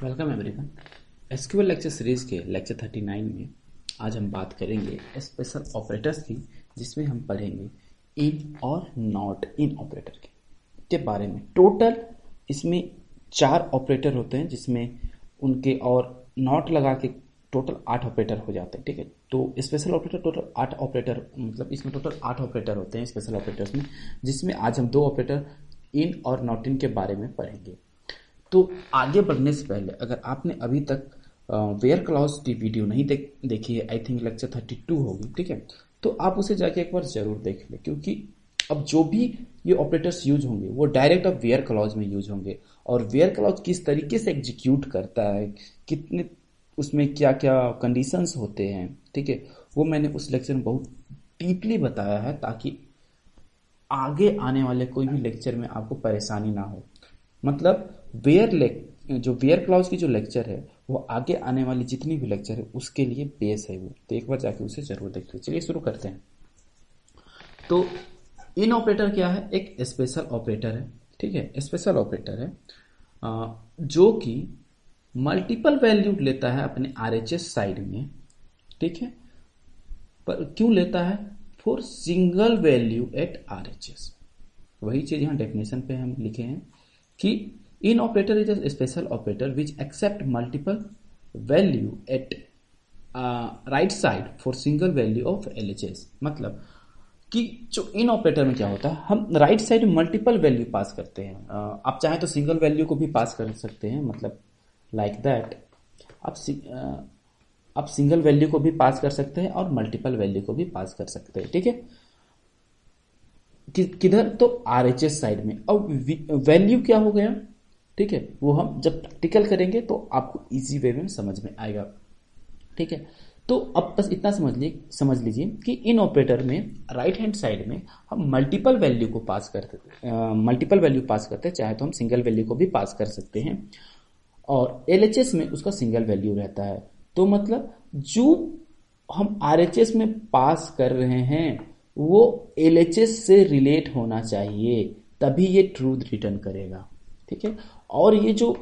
Welcome everyone. SQL lecture series के lecture 39 में आज हम बात करेंगे स्पेशल ऑपरेटर्स की, जिसमें हम पढ़ेंगे इन और नॉट इन ऑपरेटर के बारे में। टोटल इसमें 4 ऑपरेटर होते हैं, जिसमें उनके और नॉट लगा के टोटल 8 ऑपरेटर हो जाते हैं। ठीक है, तो स्पेशल ऑपरेटर टोटल 8 ऑपरेटर, मतलब इसमें टोटल 8 ऑपरेटर होते हैं स्पेशल ऑपरेटर्स में, जिसमें आज हम 2 ऑपरेटर इन और नॉट इन के बारे में पढ़ेंगे। तो आगे बढ़ने से पहले अगर आपने अभी तक वेयर क्लॉज की वीडियो नहीं देखी है, आई थिंक लेक्चर 32 होगी, ठीक है, तो आप उसे जाके एक बार जरूर देख लें, क्योंकि अब जो भी ये ऑपरेटर्स यूज होंगे वो डायरेक्ट अब वेयर क्लॉज में यूज होंगे, और वेयर क्लॉज किस तरीके से एग्जीक्यूट करता है, कितने उसमें क्या क्या कंडीशंस होते हैं, ठीक है, वो मैंने उस लेक्चर में बहुत डीपली बताया है, ताकि आगे आने वाले कोई भी लेक्चर में आपको परेशानी ना हो। मतलब जो वेयर क्लॉज की जो लेक्चर है वो आगे आने वाली जितनी भी लेक्चर है उसके लिए बेस है वो, तो एक बार जाके उसे जरूर देख लीजिए। चलिए शुरू करते हैं। तो इन ऑपरेटर क्या है? एक स्पेशल ऑपरेटर है, ठीक है, स्पेशल ऑपरेटर है जो कि मल्टीपल वैल्यू लेता है अपने आरएचएस साइड में, ठीक है। पर क्यों लेता है? For single value at RHS. वही चीज यहाँ डेफिनेशन पे हम लिखे हैं कि in operator is a special operator which accept multiple value at right side for single value of LHS. मतलब कि जो इन ऑपरेटर में क्या होता है, हम राइट साइड में मल्टीपल वैल्यू पास करते हैं। आप चाहें तो सिंगल वैल्यू को भी पास कर सकते हैं, मतलब लाइक दैट आप सिंगल वैल्यू को भी पास कर सकते हैं और मल्टीपल वैल्यू को भी पास कर सकते हैं, ठीक है। किधर? तो आरएचएस साइड में। अब वैल्यू क्या हो गया, ठीक है, वो हम जब प्रैक्टिकल करेंगे तो आपको इजी वे में समझ में आएगा, ठीक है। तो अब बस इतना समझ लीजिए कि इन ऑपरेटर में राइट हैंड साइड में हम मल्टीपल वैल्यू पास करते हैं, चाहे तो हम सिंगल वैल्यू को भी पास कर सकते हैं, और एलएचएस में उसका सिंगल वैल्यू रहता है। तो मतलब जो हम आरएचएस में पास कर रहे हैं वो एलएचएस से रिलेट होना चाहिए, तभी ये ट्रूथ रिटर्न करेगा, ठीक है। और ये जो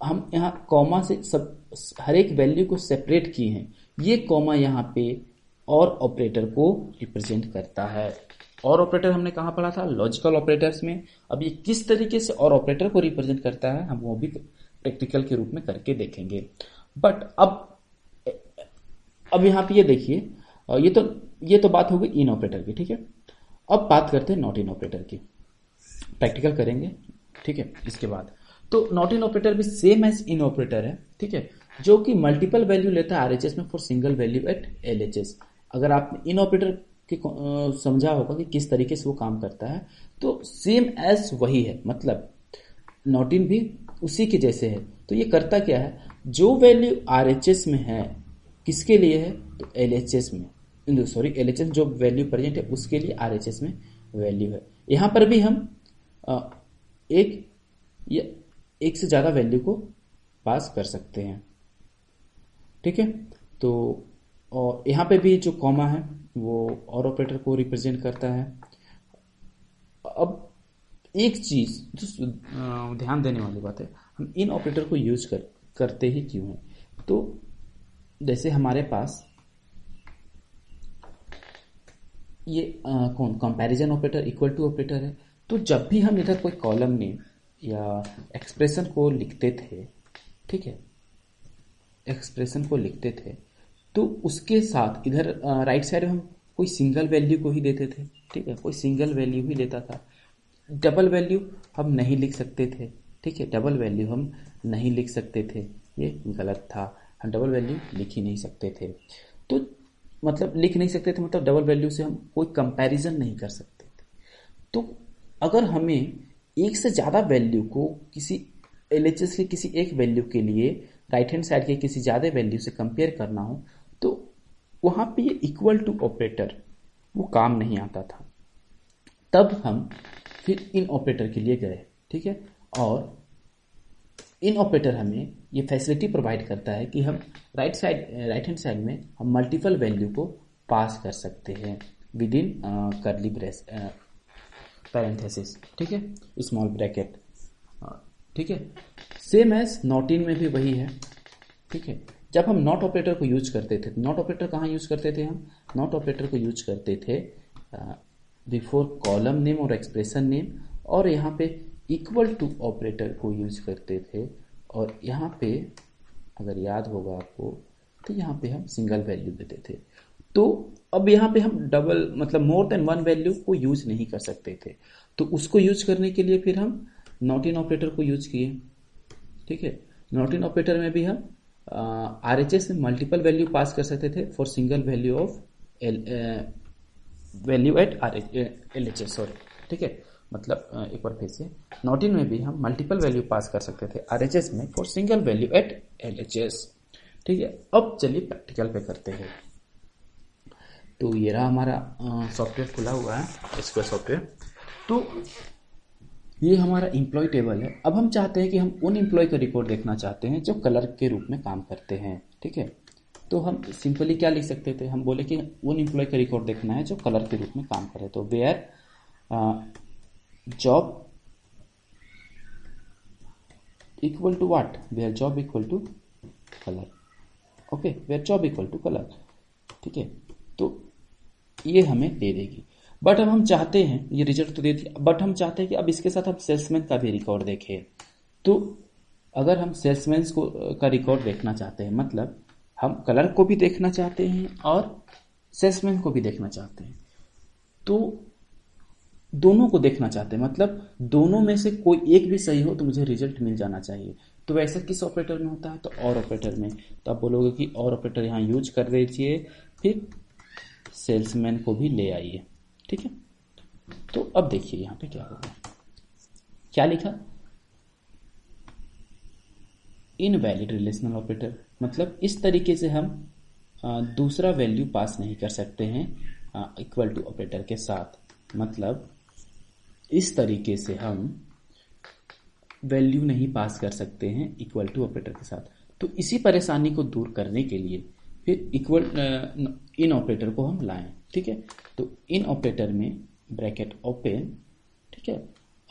हम यहाँ कॉमा से सब हर एक वैल्यू को सेपरेट किए हैं, ये कॉमा यहाँ पे और ऑपरेटर को रिप्रेजेंट करता है। और ऑपरेटर हमने कहाँ पढ़ा था? लॉजिकल ऑपरेटर्स में। अब ये किस तरीके से और ऑपरेटर को रिप्रेजेंट करता है हम वो भी प्रैक्टिकल के रूप में करके देखेंगे। बट अब यहाँ पे ये देखिए, ये तो बात हो गई इन ऑपरेटर की, ठीक है। अब बात करते हैं नॉट इन ऑपरेटर की, प्रैक्टिकल करेंगे, ठीक है। इसके बाद तो नॉट इन ऑपरेटर भी सेम एज इन ऑपरेटर है, ठीक है, जो कि मल्टीपल वैल्यू लेता है आरएचएस में for single value at LHS. अगर आपने इन ऑपरेटर के समझा होगा कि किस तरीके से वो काम करता है, तो सेम एज वही है, मतलब नॉट इन भी उसी के जैसे है। तो ये करता क्या है, जो वैल्यू आरएचएस में है किसके लिए है? तो एलएचएस में, सॉरी एलएचएस जो वैल्यू प्रेजेंट है उसके लिए आरएचएस में वैल्यू है। यहां पर भी हम एक से ज्यादा वैल्यू को पास कर सकते हैं, ठीक है। तो और यहां पे भी जो कॉमा है वो और ऑपरेटर को रिप्रेजेंट करता है। अब एक चीज जो ध्यान देने वाली बात है, हम इन ऑपरेटर को यूज करते ही क्यों हैं? तो जैसे हमारे पास ये comparison operator, equal to operator है, तो जब भी हम इधर कोई कॉलम नेम या एक्सप्रेशन को लिखते थे, ठीक है, एक्सप्रेशन को लिखते थे, तो उसके साथ इधर राइट साइड में हम कोई सिंगल वैल्यू को ही देते थे, ठीक है, कोई सिंगल वैल्यू ही लेता था। डबल वैल्यू हम नहीं लिख सकते थे, ठीक है, डबल वैल्यू हम नहीं लिख सकते थे, ये गलत था, हम डबल वैल्यू लिख ही नहीं सकते थे। तो मतलब लिख नहीं सकते थे, मतलब डबल वैल्यू से हम कोई कंपैरिजन नहीं कर सकते थे। तो अगर हमें एक से ज्यादा वैल्यू को किसी एलएचएस के किसी एक वैल्यू के लिए राइट हैंड साइड के किसी ज्यादा वैल्यू से कंपेयर करना हो, तो वहां पे ये इक्वल टू ऑपरेटर वो काम नहीं आता था। तब हम फिर इन ऑपरेटर के लिए गए, ठीक है, और इन ऑपरेटर हमें ये फैसिलिटी प्रोवाइड करता है कि हम राइट हैंड साइड में हम मल्टीपल वैल्यू को पास कर सकते हैं विद इन कर्ली पैरेंथेसिस, ठीक है, स्मॉल ब्रैकेट, ठीक है। सेम एज नॉट इन में भी वही है, ठीक है। जब हम नॉट ऑपरेटर को यूज करते थे, नॉट ऑपरेटर कहाँ यूज करते थे हम? नॉट ऑपरेटर को यूज करते थे बिफोर कॉलम नेम और एक्सप्रेशन नेम, और यहाँ पे इक्वल टू ऑपरेटर को यूज करते थे, और यहाँ पे अगर याद होगा आपको तो यहाँ पे हम सिंगल वैल्यू देते थे। तो अब यहाँ पे हम डबल मतलब मोर देन वन वैल्यू को यूज नहीं कर सकते थे, तो उसको यूज करने के लिए फिर हम नॉट इन ऑपरेटर को यूज किए, ठीक है। नॉट इन ऑपरेटर में भी हम RHS में मल्टीपल वैल्यू पास कर सकते थे for single value of value at LHS, sorry, ठीक है। मतलब एक बार फिर से, नॉट इन में भी हम मल्टीपल वैल्यू पास कर सकते थे RHS में for single value at LHS, ठीक है। अब चलिए प्रैक्टिकल पे करते हैं। तो ये रहा हमारा सॉफ्टवेयर खुला हुआ है, SQL सॉफ्टवेयर। तो ये हमारा एम्प्लॉय टेबल है। अब हम चाहते हैं कि हम उन एम्प्लॉय का रिकॉर्ड देखना चाहते हैं जो क्लर्क के रूप में काम करते हैं, ठीक है। तो हम सिंपली क्या लिख सकते थे, हम बोले कि उन एम्प्लॉय का रिकॉर्ड देखना है जो क्लर्क के रूप में काम करे, तो where job equal to what, where job equal to colour, okay, where job equal to colour, ठीक है। तो ये हमें दे देगी, बट अब हम चाहते हैं, ये रिजल्ट तो दे दिया, बट हम चाहते हैं कि अब इसके साथ हम सेल्समैन का भी रिकॉर्ड देखें। तो अगर हम सेल्समैन को का रिकॉर्ड देखना चाहते हैं, मतलब हम कलर को भी देखना चाहते हैं और सेल्समैन को भी देखना चाहते हैं, तो दोनों को देखना चाहते हैं, मतलब दोनों में से कोई एक भी सही हो तो मुझे रिजल्ट मिल जाना चाहिए। तो वैसा किस ऑपरेटर में होता है? तो और ऑपरेटर में। तो आप बोलोगे कि और ऑपरेटर यहाँ यूज कर दीजिए, फिर सेल्समैन को भी ले आइए, ठीक है। तो अब देखिए यहाँ पे क्या होगा, क्या लिखा, इनवैलिड रिलेशनल ऑपरेटर, मतलब इस तरीके से हम दूसरा वैल्यू पास नहीं कर सकते हैं इक्वल टू ऑपरेटर के साथ, मतलब इस तरीके से हम वैल्यू नहीं पास कर सकते हैं इक्वल टू ऑपरेटर के साथ। तो इसी परेशानी को दूर करने के लिए फिर इक्वल इन ऑपरेटर को हम लाएं, ठीक है। तो इन ऑपरेटर में ब्रैकेट ओपन, ठीक है,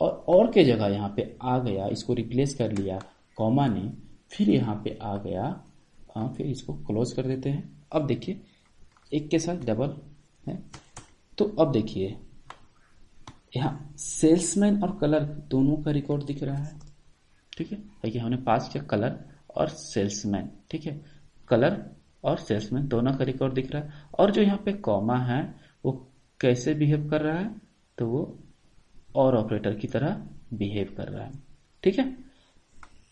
और के जगह यहाँ पे आ गया, इसको रिप्लेस कर लिया कॉमा ने, फिर यहाँ पे आ गया, फिर इसको क्लोज कर देते हैं। अब देखिए एक के साथ डबल है, तो अब देखिए यहाँ सेल्समैन और कलर दोनों का रिकॉर्ड दिख रहा है, ठीक है। देखिए हमने पास किया कलर और सेल्समैन, ठीक है, कलर और सेल्समैन दोनों का रिकॉर्ड दिख रहा है। और जो यहाँ पे कॉमा है वो कैसे बिहेव कर रहा है, तो वो और ऑपरेटर की तरह बिहेव कर रहा है, ठीक है।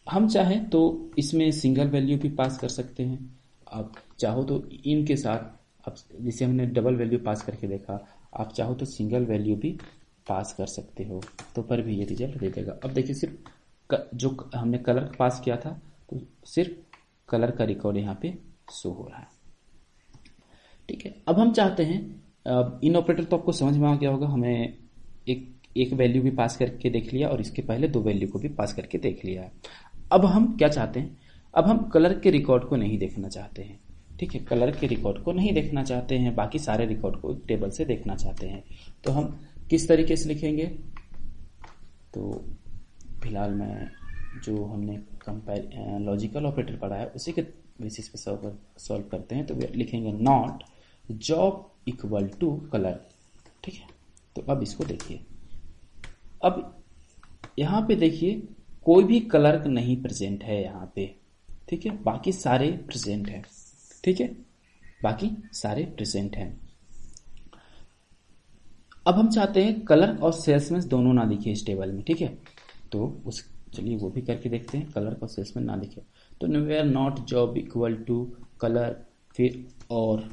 हम चाहें तो इसमें सिंगल वैल्यू भी पास कर सकते हैं, आप चाहो तो इनके साथ, अब जिसे हमने डबल वैल्यू पास करके देखा, आप चाहो तो सिंगल वैल्यू भी पास कर सकते हो, तो पर भी ये रिजल्ट दे देगा। अब देखिए सिर्फ जो हमने कलर पास किया था, तो सिर्फ कलर का रिकॉर्ड यहाँ पे शो हो रहा है, ठीक है। अब हम चाहते हैं, इन ऑपरेटर तो आपको समझ में आ गया होगा, हमें एक वैल्यू भी पास करके देख लिया और इसके पहले दो वैल्यू को भी पास करके देख लिया है। अब हम क्या चाहते हैं, अब हम कलर के रिकॉर्ड को नहीं देखना चाहते हैं, ठीक है, कलर के रिकॉर्ड को नहीं देखना चाहते हैं, बाकी सारे रिकॉर्ड को टेबल से देखना चाहते हैं। तो हम किस तरीके से लिखेंगे, तो फिलहाल मैं जो हमने कंपेयर लॉजिकल ऑपरेटर पढ़ा है उसी के बेसिस पे सॉल्व करते हैं। तो लिखेंगे not job equal to colour, ठीक है। तो अब इसको देखिए, अब यहाँ पे देखिए कोई भी क्लर्क नहीं प्रेजेंट है यहाँ पे, ठीक है, बाकी सारे प्रेजेंट हैं, ठीक है, बाकी सारे प्रेजेंट हैं। अब हम चाहते हैं कलर और सेल्समैन दोनों ना दिखे इस टेबल में, ठीक है। तो उस चलिए वो भी करके देखते हैं, कलर और सेल्समैन ना दिखे, तो where not job equal to colour फिर और,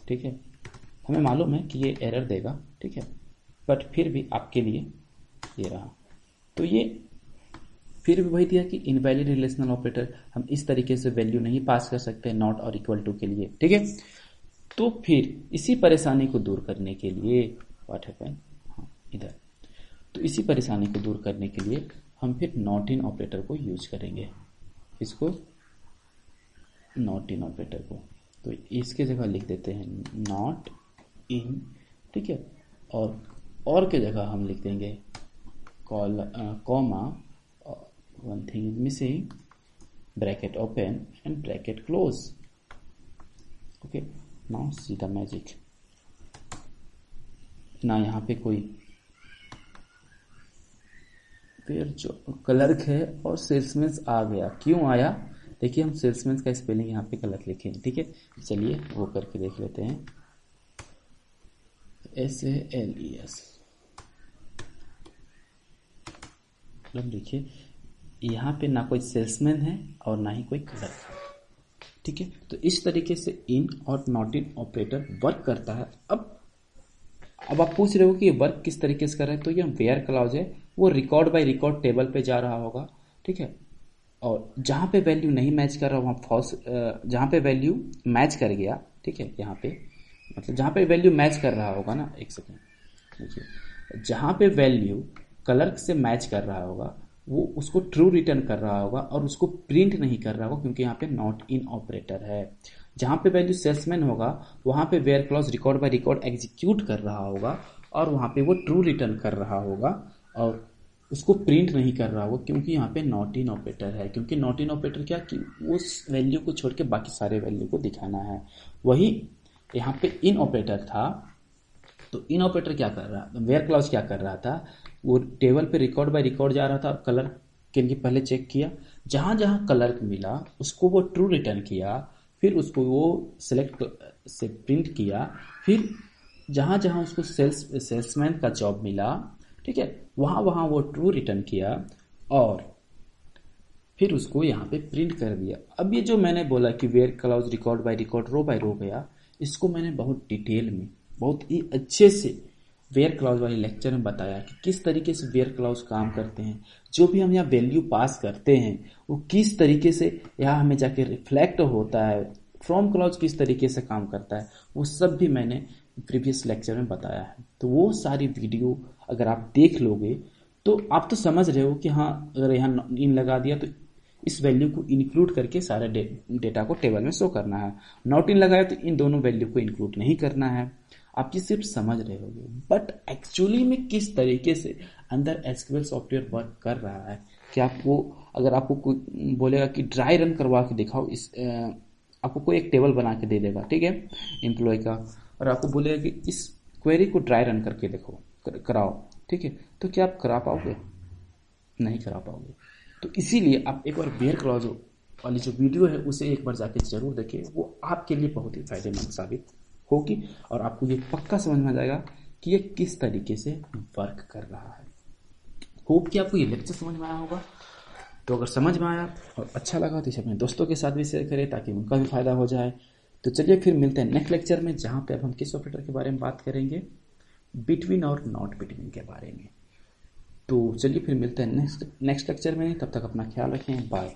ठीक है। हमें मालूम है कि ये एरर देगा, ठीक है, बट फिर भी आपके लिए ये रहा। तो ये फिर भी वही दिया कि इनवैलिड रिलेशनल ऑपरेटर, हम इस तरीके से वैल्यू नहीं पास कर सकते नॉट और इक्वल टू के लिए, ठीक है। तो फिर इसी परेशानी को दूर करने के लिए व्हाट हैपन, हाँ इधर, तो इसी परेशानी को दूर करने के लिए हम फिर नॉट इन ऑपरेटर को यूज करेंगे, इसको नॉट इन ऑपरेटर को, तो इसके जगह लिख देते हैं नॉट इन, ठीक है, और के जगह हम लिख देंगे comma one thing is missing, bracket open and bracket close. Okay, now see the magic. ना यहाँ पे कोई फिर जो क्लर्क है और सेल्समैन आ गया, क्यों आया? देखिए हम सेल्समैन का स्पेलिंग यहाँ पे गलत लिखे हैं, ठीक है। चलिए वो करके देख लेते हैं, SALES। मतलब देखिए यहाँ पे ना कोई सेल्समैन है और ना ही कोई क्लर्क है, ठीक है। तो इस तरीके से इन और नॉट इन ऑपरेटर वर्क करता है। अब आप पूछ रहे हो कि ये वर्क किस तरीके से कर रहा है, तो ये वेयर क्लॉज है, वो रिकॉर्ड बाय रिकॉर्ड टेबल पे जा रहा होगा, ठीक है। और जहाँ पे वैल्यू नहीं मैच कर रहा वहाँ फॉल्स, जहाँ पे वैल्यू मैच कर गया, ठीक है, यहाँ पे मतलब जहाँ पे वैल्यू मैच कर रहा होगा ना, एक सेकेंड देखिए, जहाँ पे वैल्यू क्लर्क से मैच कर रहा होगा वो उसको ट्रू रिटर्न कर रहा होगा और उसको प्रिंट नहीं कर रहा होगा, क्योंकि यहाँ पे नॉट इन ऑपरेटर है। जहाँ पे वैल्यू सेल्समैन होगा वहाँ पे where clause record by record execute कर रहा होगा और वहाँ पे वो ट्रू रिटर्न कर रहा होगा और उसको प्रिंट नहीं कर रहा होगा, क्योंकि यहाँ पे नॉट इन ऑपरेटर है। क्योंकि नॉट इन ऑपरेटर क्या कि उस वैल्यू को छोड़ के बाकी सारे वैल्यू को दिखाना है। वही यहाँ पे इन ऑपरेटर था, तो इन ऑपरेटर क्या कर रहा, वेयर क्लॉज क्या कर रहा था, वो टेबल पे रिकॉर्ड बाय रिकॉर्ड जा रहा था और कलर के लिए पहले चेक किया, जहाँ जहाँ कलर मिला उसको वो ट्रू रिटर्न किया, फिर उसको वो सिलेक्ट से प्रिंट किया, फिर जहाँ जहाँ उसको सेल्समैन का जॉब मिला, ठीक है, वहाँ वहाँ वो ट्रू रिटर्न किया और फिर उसको यहाँ पे प्रिंट कर दिया। अब ये जो मैंने बोला कि where clause record by record row by row गया, इसको मैंने बहुत डिटेल में बहुत ही अच्छे से वेयर क्लॉज वाले लेक्चर में बताया कि किस तरीके से वेयर क्लॉज काम करते हैं, जो भी हम यहाँ वैल्यू पास करते हैं वो किस तरीके से यहाँ हमें जाके रिफ्लेक्ट होता है, फ्रॉम क्लॉज किस तरीके से काम करता है, वो सब भी मैंने प्रीवियस लेक्चर में बताया है। तो वो सारी वीडियो अगर आप देख लोगे तो आप तो समझ रहे हो कि हाँ, अगर यहाँ इन लगा दिया तो इस वैल्यू को इंक्लूड करके सारे डेटा को टेबल में शो करना है, नॉट इन लगाया तो इन दोनों वैल्यू को इंक्लूड नहीं करना है। आप ये सिर्फ समझ रहे होगे, बट एक्चुअली में किस तरीके से अंदर एसक्यूएल सॉफ्टवेयर वर्क कर रहा है, कि आपको अगर आपको कोई बोलेगा कि ड्राई रन करवा के दिखाओ, इस आपको कोई एक टेबल बना के दे देगा, ठीक है, एम्प्लॉय का, और आपको बोलेगा कि इस क्वेरी को ड्राई रन करके देखो, कराओ, ठीक है, तो क्या आप करा पाओगे? नहीं करा पाओगे। तो इसीलिए आप एक बार वेयर क्लॉज वाली जो वीडियो है उसे एक बार जाके जरूर देखें, वो आपके लिए बहुत ही फायदेमंद साबित होगी और आपको ये पक्का समझ में आ जाएगा कि ये किस तरीके से वर्क कर रहा है। होप कि आपको ये लेक्चर समझ में आया होगा। तो अगर समझ में आया और अच्छा लगा तो इसे अपने दोस्तों के साथ भी शेयर करें ताकि उनका भी फायदा हो जाए। तो चलिए फिर मिलते हैं नेक्स्ट लेक्चर में, जहाँ पे अब हम किस ऑपरेटर के बारे में बात करेंगे, बिटवीन और नॉट बिटवीन के बारे में। तो चलिए फिर मिलते हैं नेक्स्ट लेक्चर में, तब तक अपना ख्याल रखें, बाय।